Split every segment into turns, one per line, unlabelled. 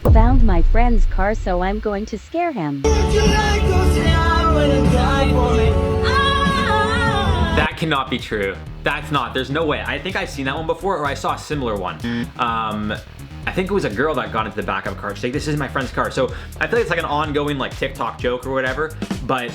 Found my friend's car, so I'm going to scare him.
That cannot be true. That's not. There's no way. I think I've seen that one before, or I saw a similar one. I think it was a girl that got into the back of a car. She's like, this is my friend's car. So I feel like it's like an ongoing like TikTok joke or whatever. But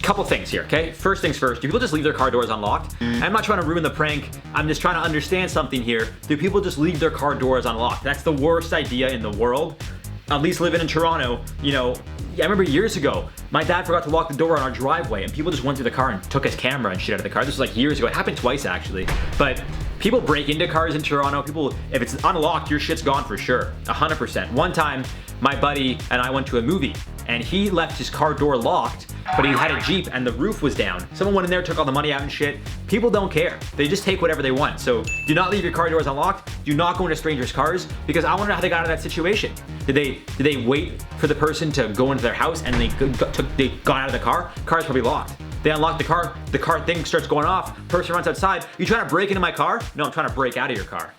couple things here, okay? First things first, do people just leave their car doors unlocked? I'm not trying to ruin the prank. I'm just trying to understand something here. Do people just leave their car doors unlocked? That's the worst idea in the world. At least living in Toronto, you know, I remember years ago, my dad forgot to lock the door on our driveway and people just went through the car and took his camera and shit out of the car. This was like years ago. It happened twice actually. But people break into cars in Toronto. People, if it's unlocked, your shit's gone for sure. 100%. One time, my buddy and I went to a movie and he left his car door locked, but he had a Jeep and the roof was down. Someone went in there, took all the money out and shit. People don't care. They just take whatever they want. So do not leave your car doors unlocked. Do not go into strangers' cars, because I want to know how they got out of that situation. Did they wait for the person to go into their house and they got out of the car? Car's probably locked. They unlock the car thing starts going off, person runs outside. You trying to break into my car? No, I'm trying to break out of your car.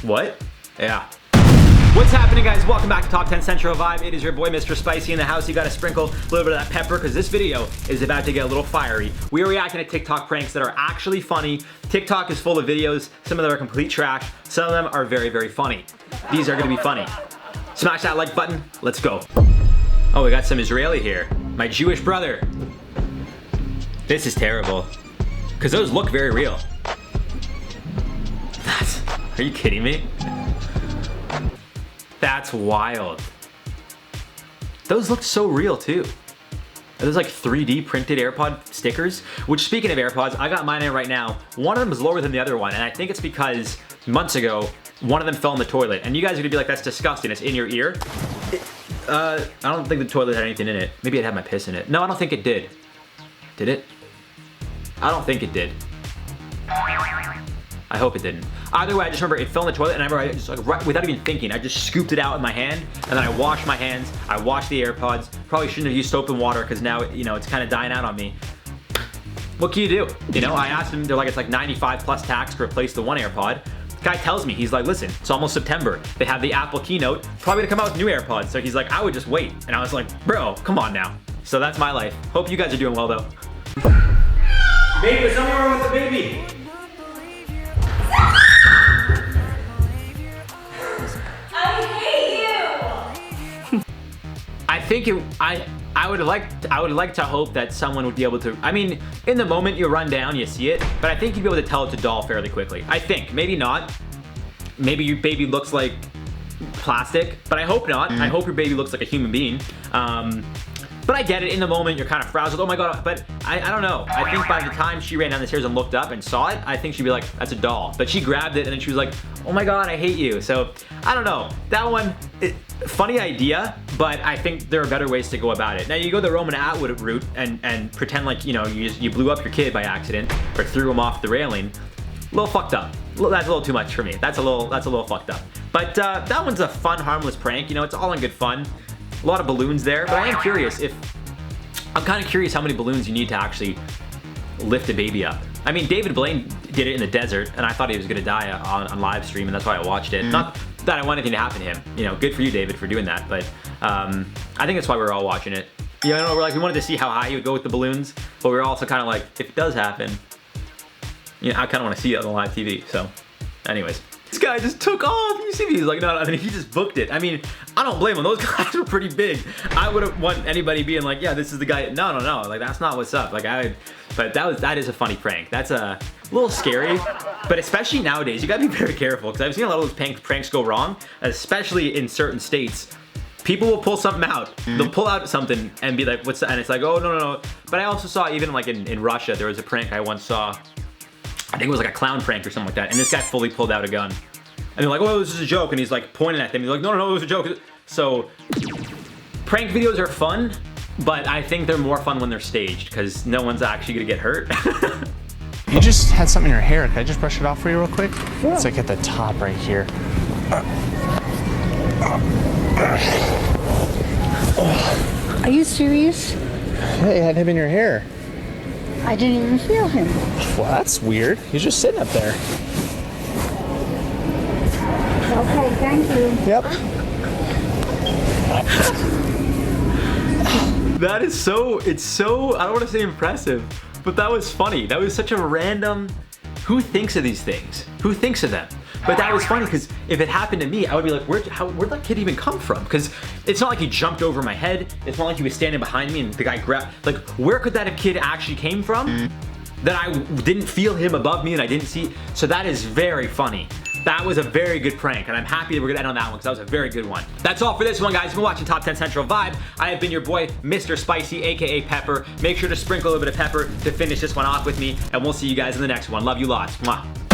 What? Yeah. What's happening, guys? Welcome back to Top 10 Central Vibe. It is your boy, Mr. Spicy, in the house. You gotta sprinkle a little bit of that pepper because this video is about to get a little fiery. We are reacting to TikTok pranks that are actually funny. TikTok is full of videos. Some of them are complete trash. Some of them are very, very funny. These are gonna be funny. Smash that like button. Let's go. Oh, we got some Israeli here. My Jewish brother. This is terrible. Because those look very real. Are you kidding me? That's wild. Those look so real too. Those like 3D printed AirPod stickers, which, speaking of AirPods, I got mine in right now. One of them is lower than the other one, and I think it's because months ago, one of them fell in the toilet. And you guys are gonna be like, that's disgusting, it's in your ear. I don't think the toilet had anything in it. Maybe it had my piss in it. No, I don't think it did. Did it? I don't think it did. I hope it didn't. Either way, I just remember it fell in the toilet, and I remember I just, like, without even thinking, I just scooped it out with my hand, and then I washed my hands, I washed the AirPods. Probably shouldn't have used soap and water, because now, you know, it's kind of dying out on me. What can you do? You know, I asked them, they're like, it's like 95 plus tax to replace the one AirPod. The guy tells me, he's like, listen, it's almost September. They have the Apple keynote, probably to come out with new AirPods. So he's like, I would just wait. And I was like, bro, come on now. So that's my life. Hope you guys are doing well, though. Baby, there's something wrong with the baby. I would like to hope that someone would be able to, I mean, in the moment you run down, you see it, but I think you'd be able to tell it's a doll fairly quickly. I think, maybe not. Maybe your baby looks like plastic, but I hope not. I hope your baby looks like a human being. But I get it, in the moment you're kind of frazzled, oh my god, but I don't know. I think by the time she ran down the stairs and looked up and saw it, I think she'd be like, that's a doll. But she grabbed it and then she was like, oh my god, I hate you. So, I don't know. That one, funny idea, but I think there are better ways to go about it. Now you go the Roman Atwood route and pretend like, you know, you blew up your kid by accident or threw him off the railing. A little fucked up. That's a little too much for me. That's a little fucked up. But that one's a fun, harmless prank. You know, it's all in good fun. A lot of balloons there, but I am curious I'm kind of curious how many balloons you need to actually lift a baby up. I mean, David Blaine did it in the desert, and I thought he was gonna die on live stream, and that's why I watched it. Not that I want anything to happen to him. You know, good for you, David, for doing that, but I think that's why we were all watching it. You know, we wanted to see how high he would go with the balloons, but we were also kind of like, if it does happen, you know, I kind of want to see it on live TV, so anyways. This guy just took off. You see me? He's like, no, I mean, he just booked it. I mean, I don't blame him. Those guys were pretty big. I wouldn't want anybody being like, yeah, this is the guy. No. Like, that's not what's up. Like, but that is a funny prank. That's a little scary, but especially nowadays, you gotta be very careful, because I've seen a lot of those pranks go wrong, especially in certain states. People will pull something out. They'll pull out something and be like, what's that? And it's like, oh, no. But I also saw, even like in Russia, there was a prank I once saw. I think it was like a clown prank or something like that, and this guy fully pulled out a gun. And they're like, oh, this is a joke, and he's like pointing at them. He's like, no, it was a joke. So, prank videos are fun, but I think they're more fun when they're staged, because no one's actually gonna get hurt.
You just had something in your hair. Can I just brush it off for you real quick? Yeah. It's like at the top right here.
Are you serious?
Yeah, you had him in your hair.
I didn't even feel him.
Well, that's weird. He's just sitting up there.
Okay, thank you.
Yep.
That is so, it's so, I don't want to say impressive, but that was funny. That was such a random, who thinks of these things? Who thinks of them? But that was funny because if it happened to me, I would be like, where'd that kid even come from? Because it's not like he jumped over my head. It's not like he was standing behind me and the guy grabbed, like, where could that kid actually came from? That I didn't feel him above me and I didn't see. So that is very funny. That was a very good prank, and I'm happy that we're gonna end on that one because that was a very good one. That's all for this one, guys. You've been watching Top 10 Central Vibe. I have been your boy, Mr. Spicy, aka Pepper. Make sure to sprinkle a little bit of pepper to finish this one off with me, and we'll see you guys in the next one. Love you lots. Mwah.